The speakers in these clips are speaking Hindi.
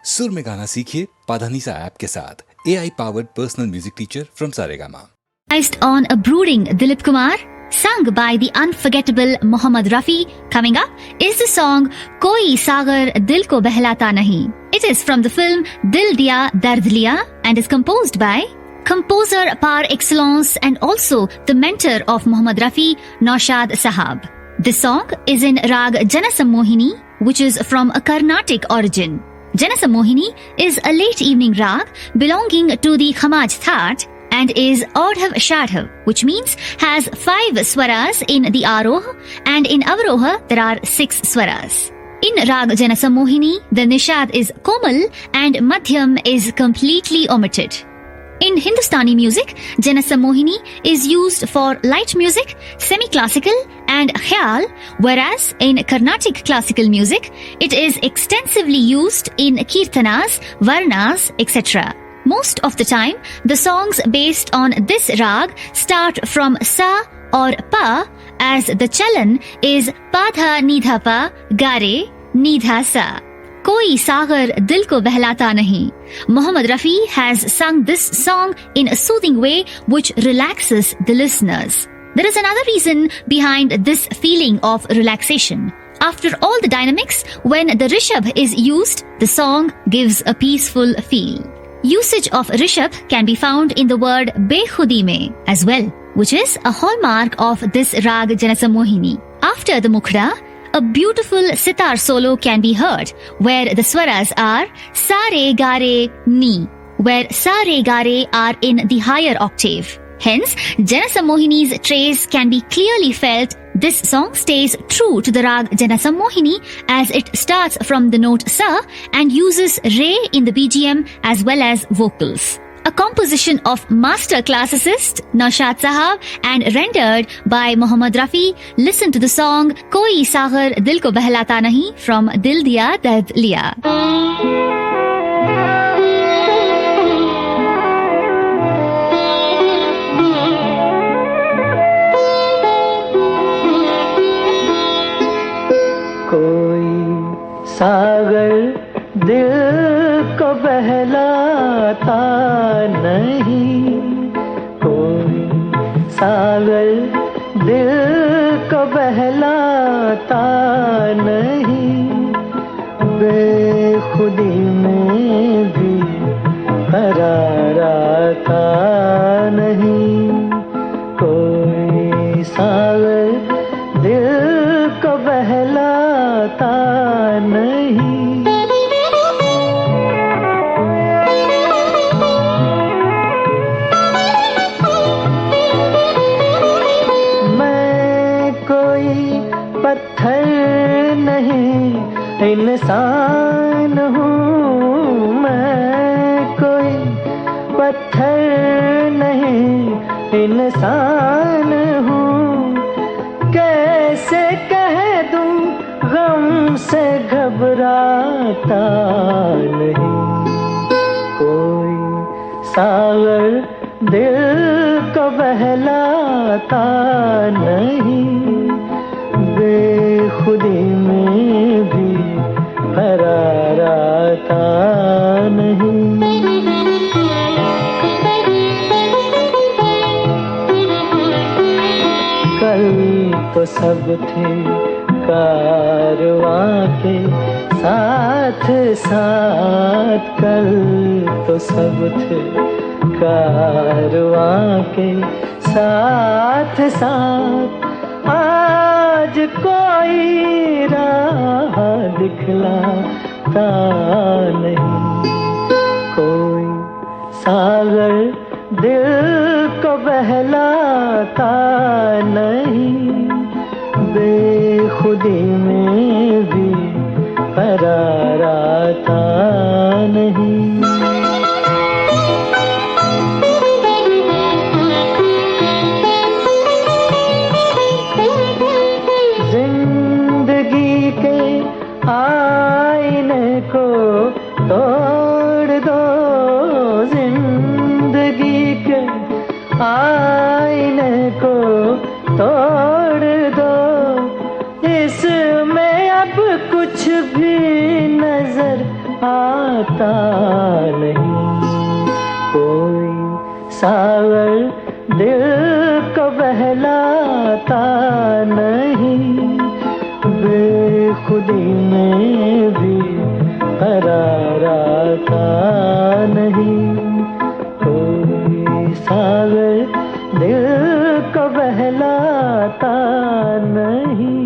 सुर में गाना सीखिए पाधानीसा ऐप के साथ AI powered personal music teacher from Saregama. Based on a brooding Dilip Kumar, sung by the unforgettable Mohammad Rafi, coming up is the song Koi Sagar Dil Ko Behlata Nahi. It is from the film Dil Diya Dard Liya and is composed by composer par excellence and also the mentor of Mohammad Rafi, Naushad Sahab. This song is in Rag Janasammohini, which is from a Carnatic origin. Janasammohini is a late evening rag belonging to the Khamaj Thaat and is Audhav Shadhav, which means has 5 swaras in the Aroha and in Avaroha there are 6 swaras. In Rag Janasammohini, the Nishad is Komal and Madhyam is completely omitted. In Hindustani music, Janasammohini is used for light music, semi-classical and khyal, whereas in Carnatic classical music, it is extensively used in kirtanas, varnas, etc. Most of the time, the songs based on this rag start from sa or pa, as the chalan is padha nidha pa, gare, nidha sa. Koi Sagar Dil Ko Behlata Nahi. Mohammad Rafi has sung this song in a soothing way which relaxes the listeners. There is another reason behind this feeling of relaxation. After all the dynamics, when the Rishabh is used, the song gives a peaceful feel. Usage of Rishabh can be found in the word Bekhudi mein as well, which is a hallmark of this Rag Janasammohini. After the Mukhda, a beautiful sitar solo can be heard, where the swaras are sa re ga re ni, where sa re ga re are in the higher octave. Hence, Janasammohini's trace can be clearly felt. This song stays true to the rag Janasammohini as it starts from the note sa and uses re in the BGM as well as vocals. A composition of master classicist Naushad Sahab and rendered by Mohammad Rafi. Listen to the song Koi Sagar Dil Ko Behlata Nahi from Dil Diya Dard Liya. Koi sagar दिल को बहलाता नहीं, कोई सागर दिल को बहलाता नहीं, बेखुदी में भी करार आता नहीं, कोई सागर दिल को बहलाता नहीं। पत्थर नहीं इंसान हूँ मैं, कोई पत्थर नहीं इंसान हूँ, कैसे कह दूँ गम से घबराता नहीं, कोई सागर दिल को बहलाता नहीं, बेखुदी में भी करार आता नहीं। कल तो सब थे कारवां के साथ साथ, कल तो सब थे कारवां के साथ साथ, आज कोई राह दिखलाता नहीं, कोई सागर दिल को बहलाता नहीं, बेखुदी में भी करार आता नहीं। आईने को तोड़ दो, जिंदगी के आईने को तोड़ दो, इसमें अब कुछ भी नजर आ बहलाता नहीं, कोई सागर दिल को बहलाता नहीं, बेखुदी में भी करार आता नहीं, कोई सागर दिल को बहलाता नहीं।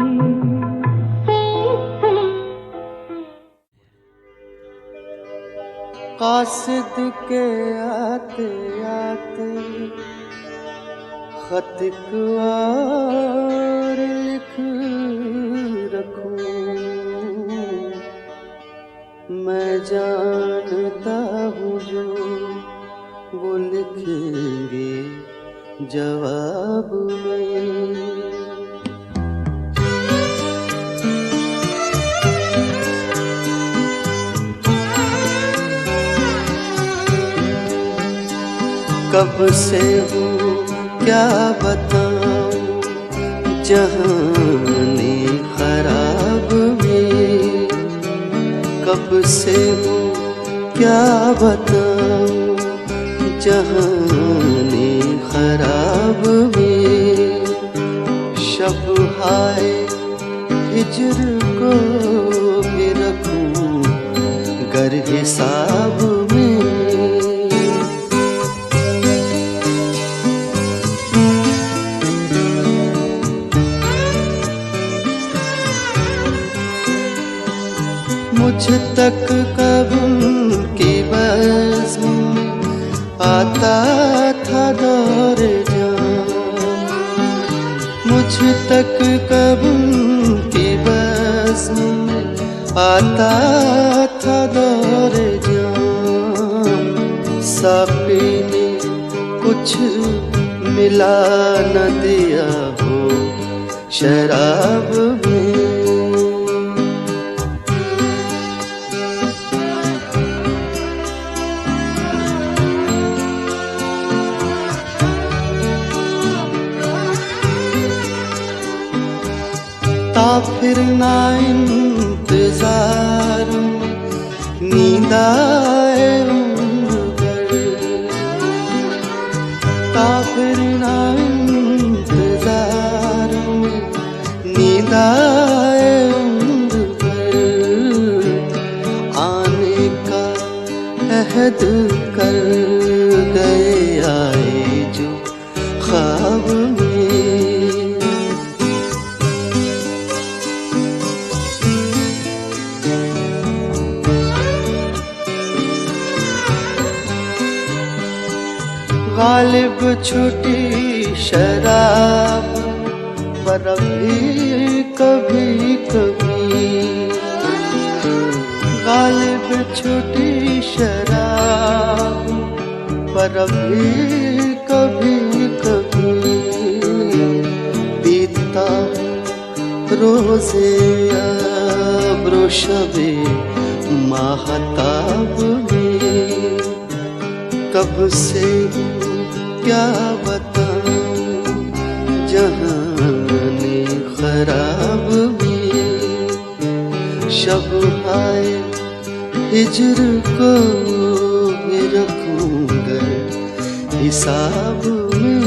कासिद के आते आते खत और लिख रखूं, मैं जानता हूँ जो वो लिखेंगे जवाब में। कब से हूँ क्या बताऊँ जहानी खराब में, कब से हूँ क्या बताऊँ जहानी खराब में। शब हाय हिजर को भी रखूँ गर हिसाब में। मुझ तक कब की बज़्म आता था दौर जान, मुझ तक कब की बज़्म आता था दौर जान। साक़ी ने कुछ मिला न दिया हो शराब में। फिर ना इंतजार नींद आए उम्र भर, फिर ना इंतजार नींद आए उम्र भर। आने का अहद कर गए आए जो ख्वाब में। गालिब छुटी शराब पर भी कभी कभी, गालिब छुटी शराब पर भी कभी कभी। बीतता रोज़े अब्रो शबे माहताब में। कब से क्या बताऊं जहानी खराब में। शब हाय हिजर को भी रखूंगा हिसाब में।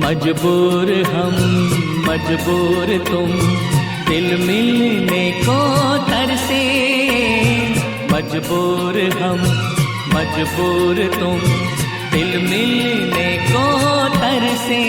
मजबूर हम मजबूर तुम दिल मिलने को तरसे। मजबूर हम मजबूर तुम दिल मिलने को तरसे।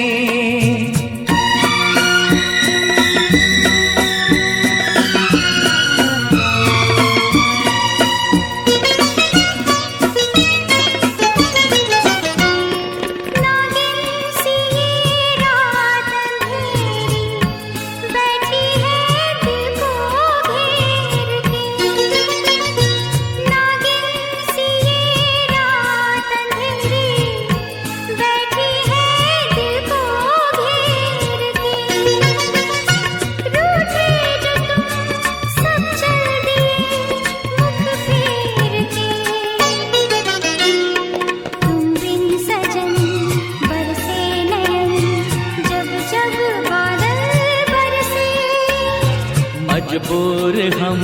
मजबूर हम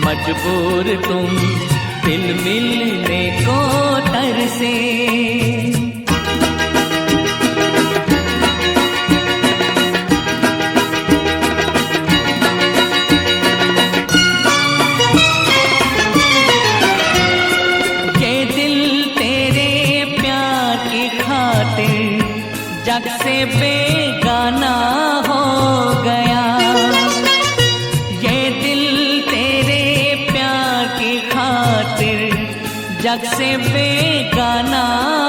मजबूर तुम, दिल मिलने को तरसे। जग से बेगाना हो गया, ये दिल तेरे प्यार की खातिर जग से बेगाना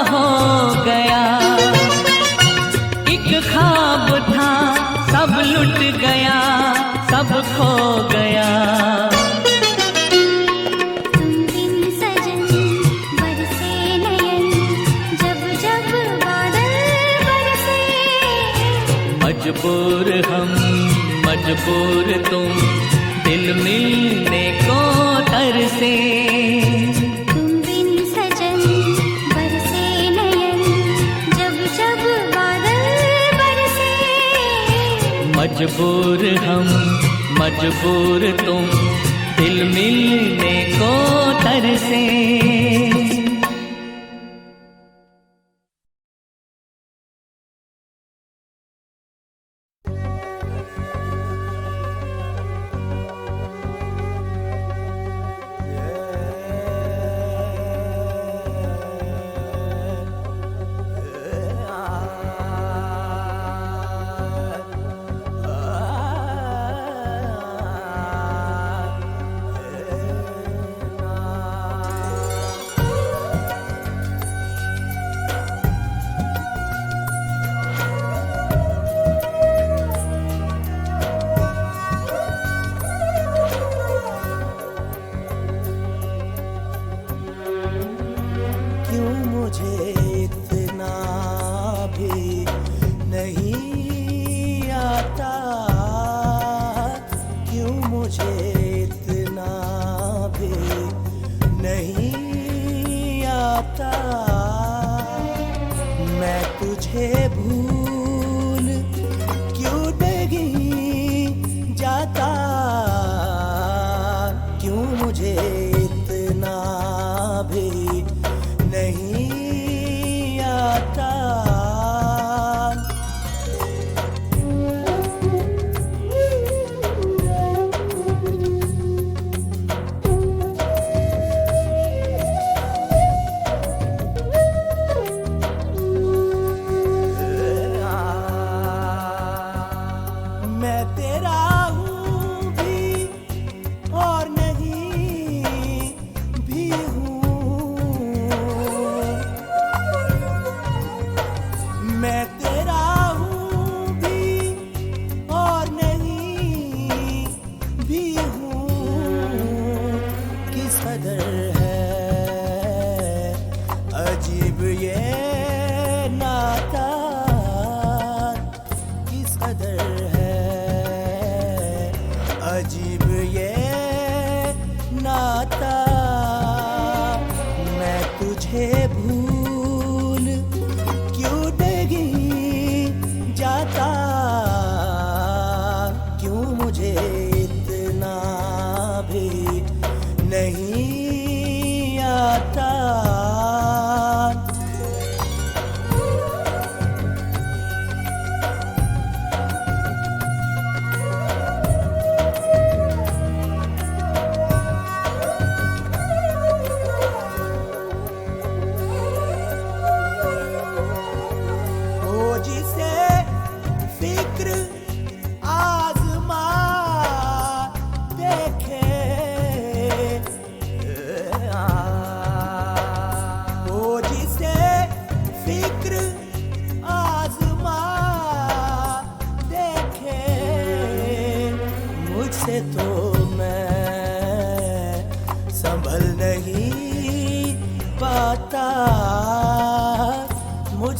हो गया। एक ख्वाब था सब लुट गया, सब खो गया। मजबूर हम मजबूर तुम, दिल मिलने को तरसे। तुम बिन सजन बरसे नयन, जब जब बादल बरसे। मजबूर हम मजबूर तुम, दिल मिलने को तरसे।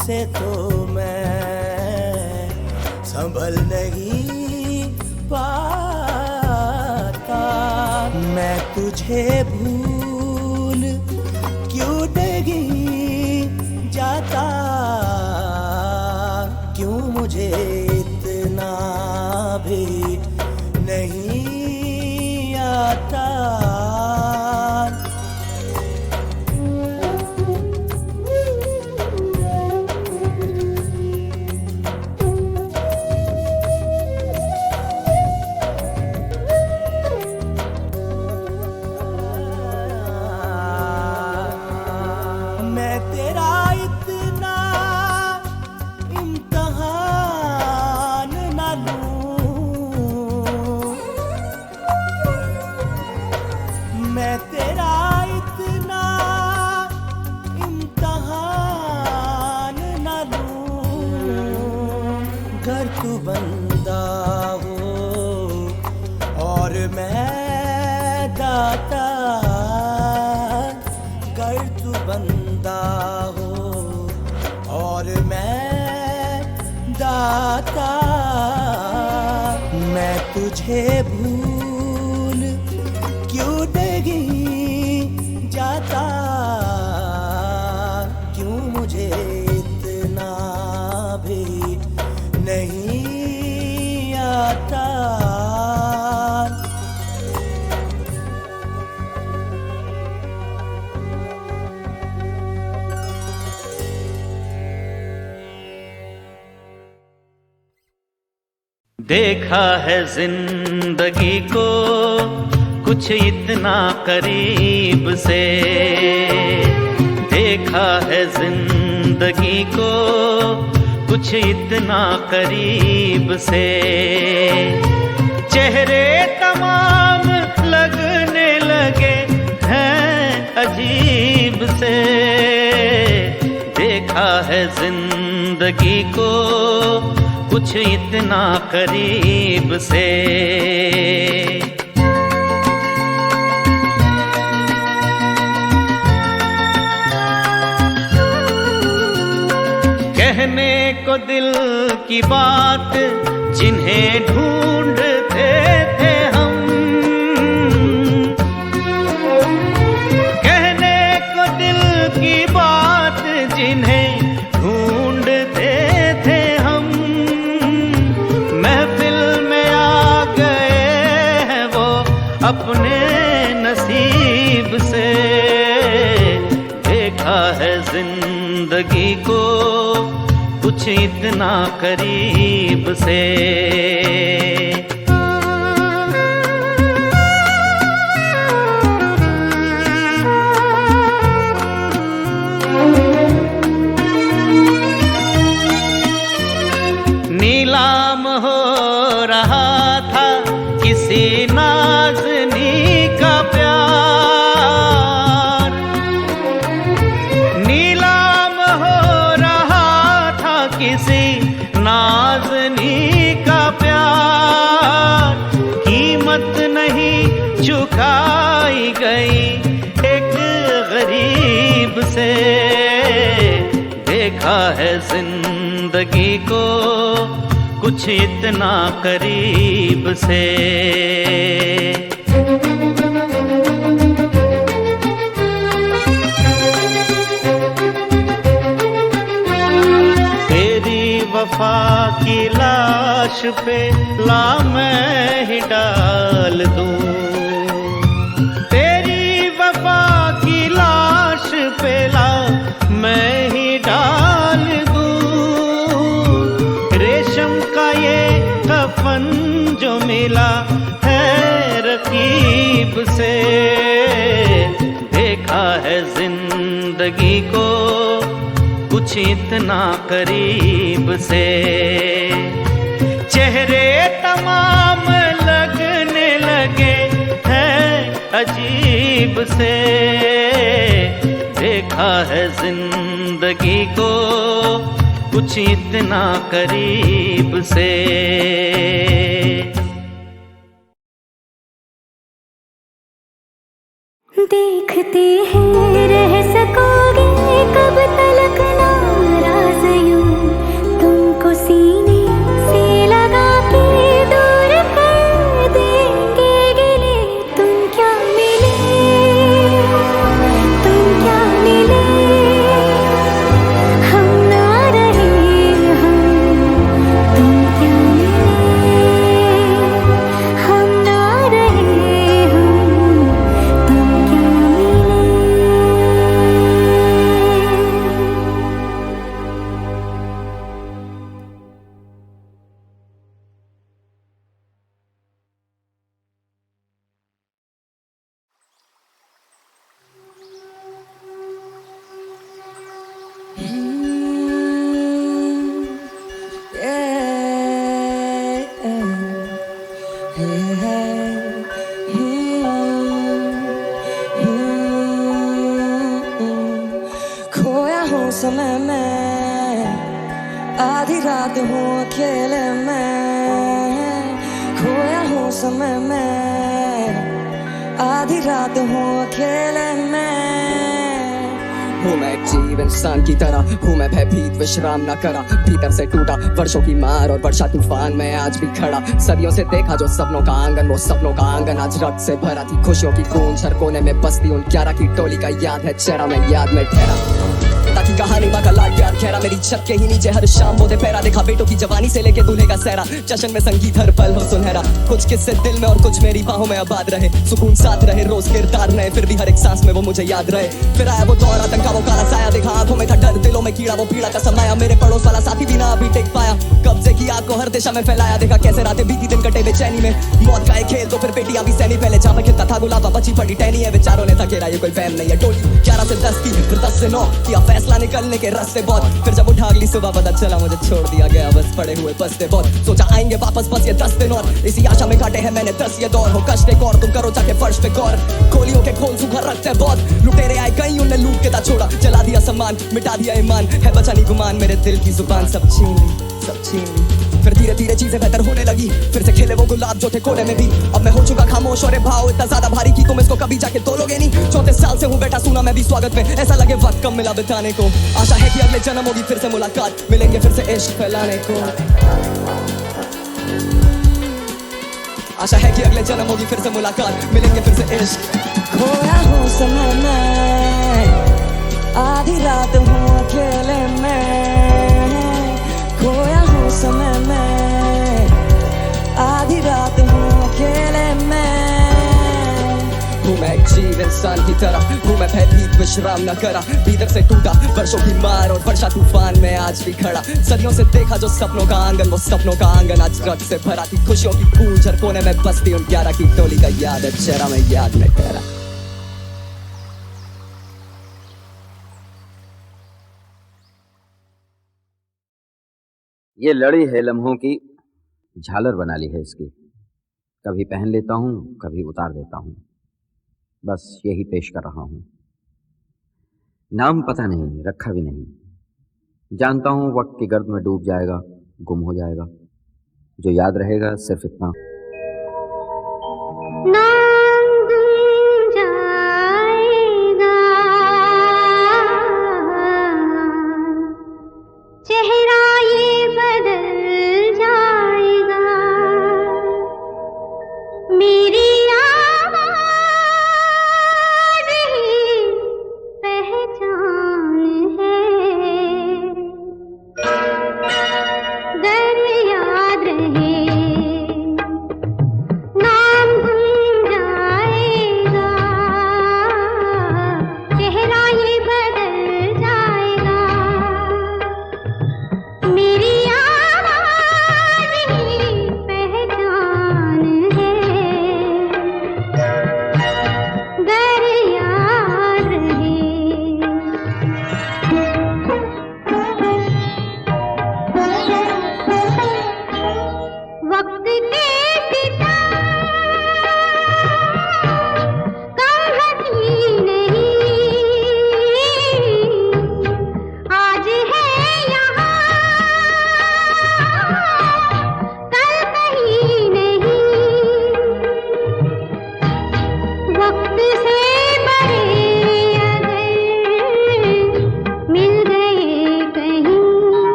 से तो मैं संभल नहीं पाता। मैं तुझे भूल क्यों नहीं जाता, क्यों मुझे इतना भी नहीं बंदा हो और मैं दाता, कर तू बंदा हो और मैं दाता। मैं तुझे भूल क्यों नहीं जाता, क्यों मुझे इतना भी नहीं आता। देखा है जिंदगी को कुछ इतना करीब से, देखा है जिंदगी को कुछ इतना करीब से। चेहरे तमाम लगने लगे हैं अजीब से। देखा है जिंदगी को कुछ इतना करीब से। कहने को दिल की बात जिन्हें ढूंढते थे हम, कहने को दिल की बात जिन्हें ढूंढते थे हम, महफिल में आ गए हैं वो अपने नसीब से। देखा है जिंदगी को कुछ इतना करीब से। नीलाम हो रहा था किसी नाज़नी का प्यार, नीलाम हो रहा था किसी नाज़नी का प्यार। कीमत नहीं चुकाई गई एक गरीब से। देखा है जिंदगी को कुछ इतना करीब से। तेरी वफा की लाश पे ला मैं ही डाल दूं, तेरी वफा की लाश पे ला मैं ही डाल दूं। रेशम का ये कफन जो मिला है रकीब से। देखा है जिंदगी को कुछ इतना करीब से। चेहरे तमाम लगने लगे हैं अजीब से। देखा है जिंदगी को कुछ इतना करीब से। देखते हैं रह सकोगे कब तलक नाराज यूं, तुमको सीने से लगा के दूर कर देंगे गिले। तुम क्या मिले, तुम क्या मिले, हम ना रहे हम, तुम क्या मिले, हम ना रहे हम, तुम क्या मिले। खोया हूँ समय में, आधी रात हूँ अकेले में, समय में, आधी रात हूँ अकेले में। हूँ मैं एक जीव इंसान की तरह, हूँ मैं भयभीत विश्राम न करा। भीतर से टूटा वर्षों की मार और वर्षा तूफान में आज भी खड़ा। सदियों से देखा जो सपनों का आंगन, वो सपनों का आंगन आज रक्त से भरा थी। खुशियों की गूंज हर कोने में बसती उन 11 की टोली का याद है चेहरा में, याद में ठहरा। ताकि कहानी माँ का लाड प्यार खेरा, मेरी छत के ही नीचे हर शाम वो पैरा। देखा बेटों की जवानी से लेके दूल्हे का सहरा, जश्न में संगीत हर पल हो सुनहरा। कुछ किस्से दिल में और कुछ मेरी बाहों में आबाद रहे। सुकून साथ रहे रोज किरदार नए, फिर भी हर एक सांस में वो मुझे याद रहे। फिर आया वो दौर आतंका, वो काला साया। देखा आंखों में था डर, दिलों में कीड़ा, वो पीड़ा का समाया। मेरे पड़ोस वाला साथी भी ना अभी टेक पाया। कब्जे की आग को हर दिशा में फैलाया। देखा कैसे रातें बीती दिन कटे बेचैनी में। मौत का एक खेल तो फिर बेटियां भी सहनी। पहले जहाँ पे खिलता था गुलाब, बची पड़ी टहनी है। विचारों ने तकेरा ये कोई वहम नहीं है। टोली 11 से 10 की, फिर 10 से 9 किया फैसला निकलने के रास्ते बहुत। फिर जब उठा अगली सुबह पता चला मुझे छोड़ दिया गया, बस पड़े हुए बसते बहुत। सोचा आएंगे वापस बस ये 10 दिन और, इसी आशा में काटे हैं मैंने 10 ये दौर। हो कष्ट एक और, तुम करो जाके फर्श पे गौर। खोलियों के खोल सुखा रखते बहुत, लुटेरे आए कहीं उनने लूट के था छोड़ा। जला दिया सम्मान, मिटा दिया ईमान, है बचा नहीं गुमान। मेरे दिल की जुबान सब छीन ली, सब छीन ली। फिर धीरे धीरे चीजें बेहतर होने लगी, फिर से खिले वो गुलाब जो थे कोने में भी। अब मैं हो चुका खामोश और ये भाव इतना ज्यादा भारी कि तुम इसको कभी जाके तोलोगे नहीं। 34 साल से हूँ बैठा सुना मैं भी स्वागत में, ऐसा लगे वक्त कम मिला बिताने को। आशा है कि अगले जन्म होगी फिर से मुलाकात, मिलेंगे फिर से इश्क फैलाने को। आशा है कि अगले जन्म होगी फिर से मुलाकात, मिलेंगे फिर से इश्क। खोया हूँ समय में, आधी रात हूँ अकेले में। खोया हूँ समय में, आधी रात हूँ अकेले में। हूँ मैं एक जीव इंसान की तरह, हूँ मैं भयभीत विश्राम न करा। भीतर से टूटा वर्षों की मार और वर्षा तूफान में आज भी खड़ा। सदियों से देखा जो सपनों का आंगन, वो सपनों का आंगन आज रक्त से भरा थी। खुशियों की गूंज हर कोने में बसती उन 11 की टोली का याद है चेहरा में, याद में ठहरा। ये लड़ी है लम्हों की, झालर बना ली है इसकी। कभी पहन लेता हूँ, कभी उतार देता हूँ, बस यही पेश कर रहा हूँ। नाम पता नहीं, रखा भी नहीं। जानता हूँ वक्त की गर्द में डूब जाएगा, गुम हो जाएगा। जो याद रहेगा सिर्फ इतना,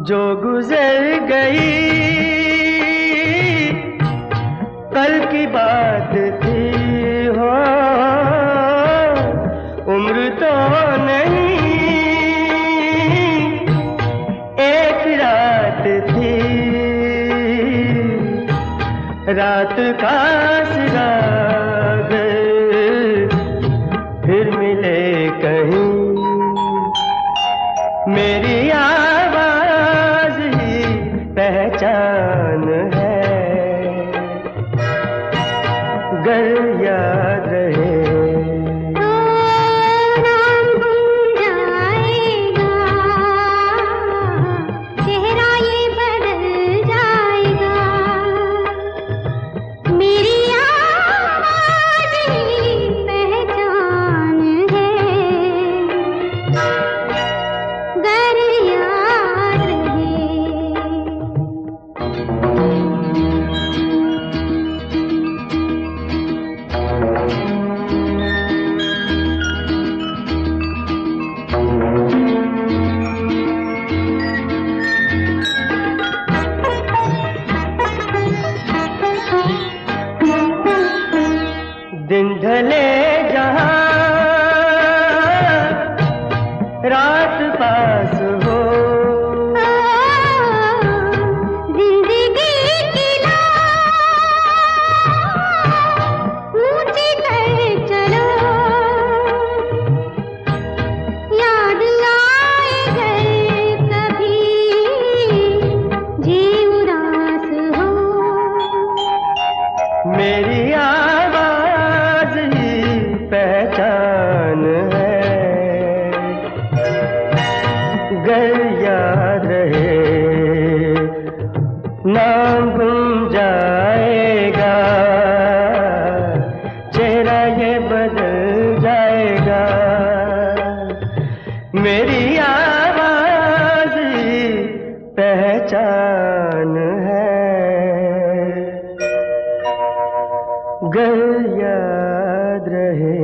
जो गुजर गई कल की बात थी हो, उम्र तो नहीं रात का सिराग फिर मिले कहीं मेरी आवाज ही पहचान है गर याद रहे दिन ढले जहाँ रात पास हो जिंदगी की ऊंची कर चलो याद आए घर कभी जी उदास हो मेरी आवाज ही पहचान है गर याद रहे नाम गुम जाएगा चेहरा ये बदल जाएगा मेरी आवाज ही पहचान है गर याद रहे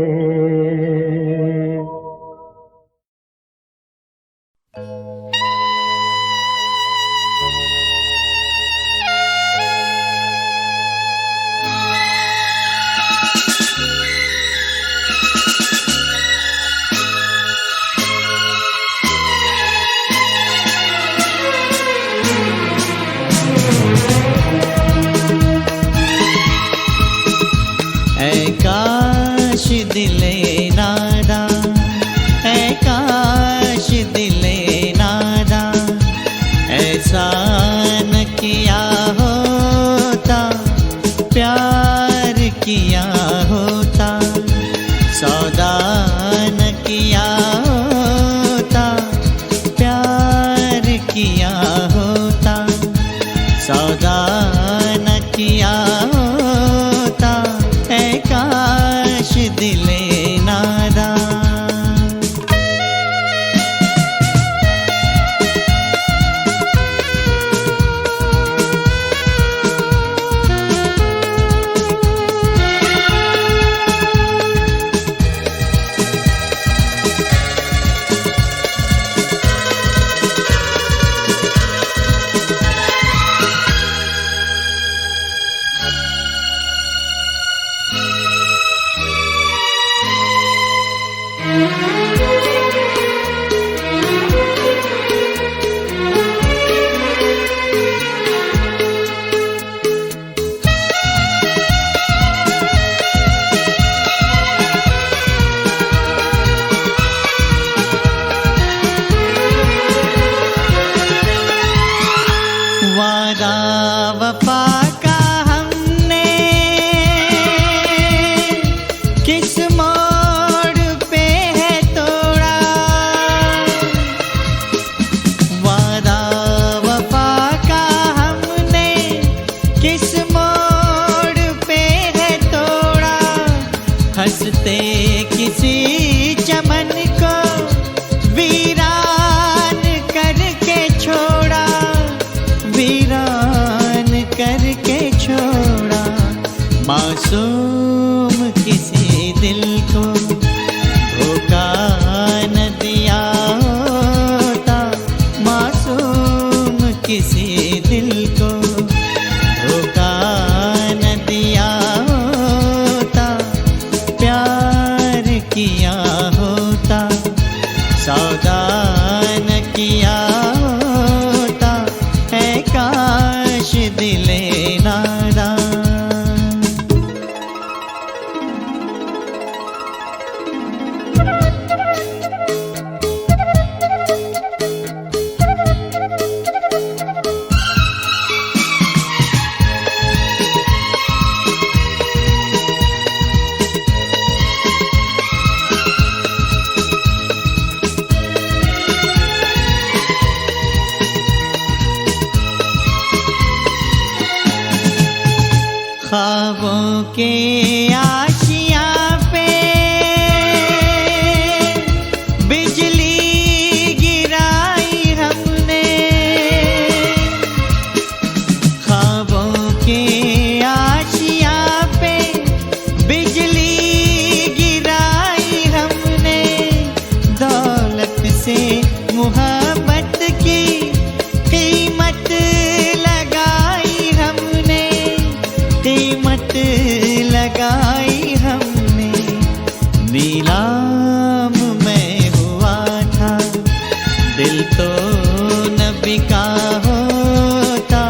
बिका होता,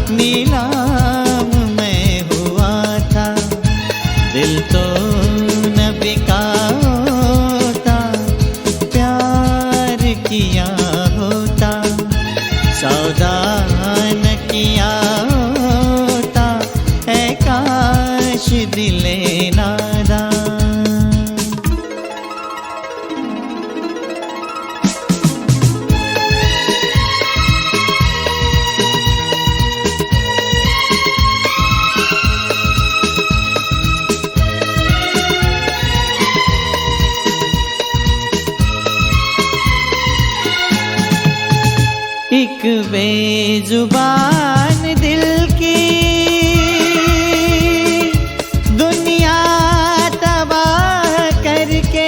नीलाम मैं हुआ था। दिल तो न बिका होता, प्यार किया होता। सौदा न किया होता, है काश दिले नादान। एक बेजुबान दिल की दुनिया तबाह करके,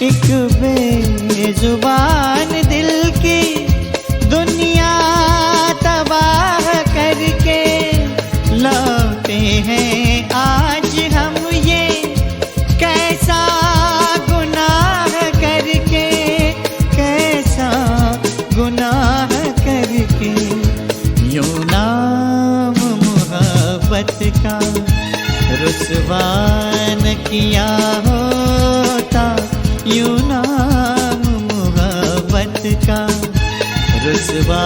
एक बेजुबान दिल की दुनिया तबाह करके लौटे हैं आज हम ये कैसा गुनाह करके, कैसा गुनाह करके। यूं नाम मोहब्बत का रुसवा न किया होता, यूं नाम मोहब्बत का रुसवा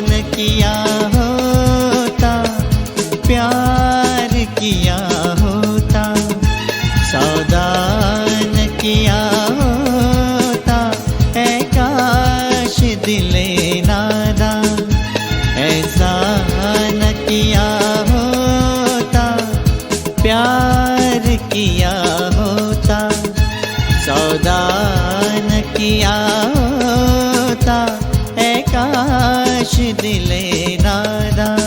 न किया होता। प्यार किया होता, सौदा न किया होता, है काश दिले नादान। ऐसा न किया होता, प्यार किया होता। सौदा न किया होता, है काश दिले नादान।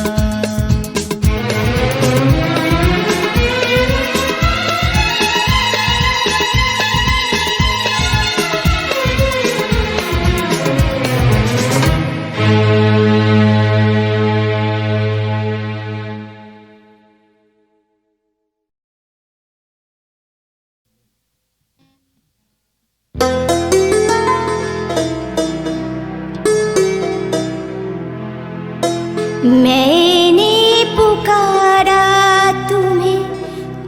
मैंने पुकारा तुम्हें,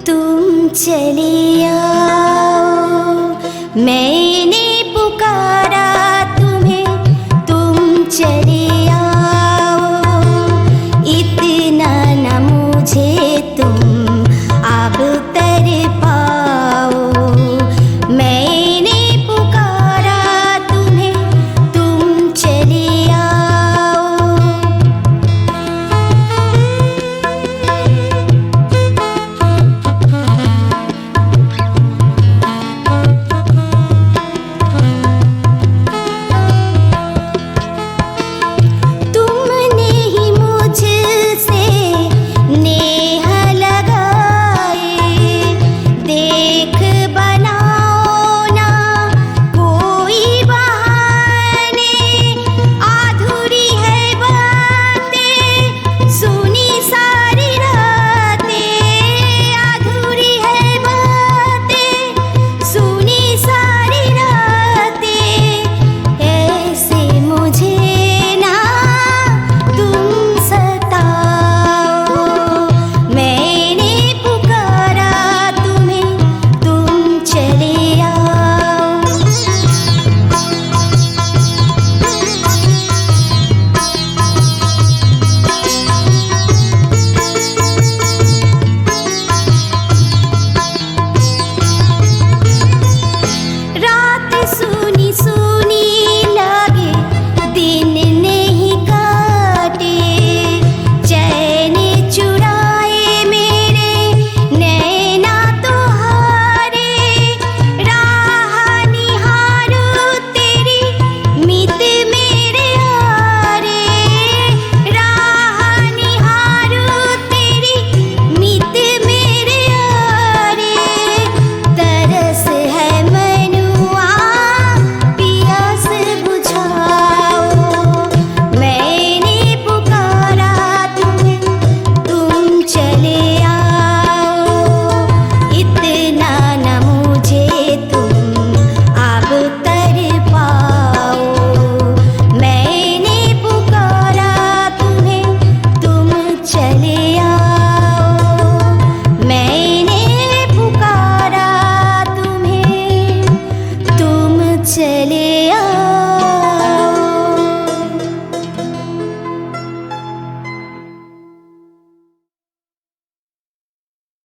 तुम चले आ।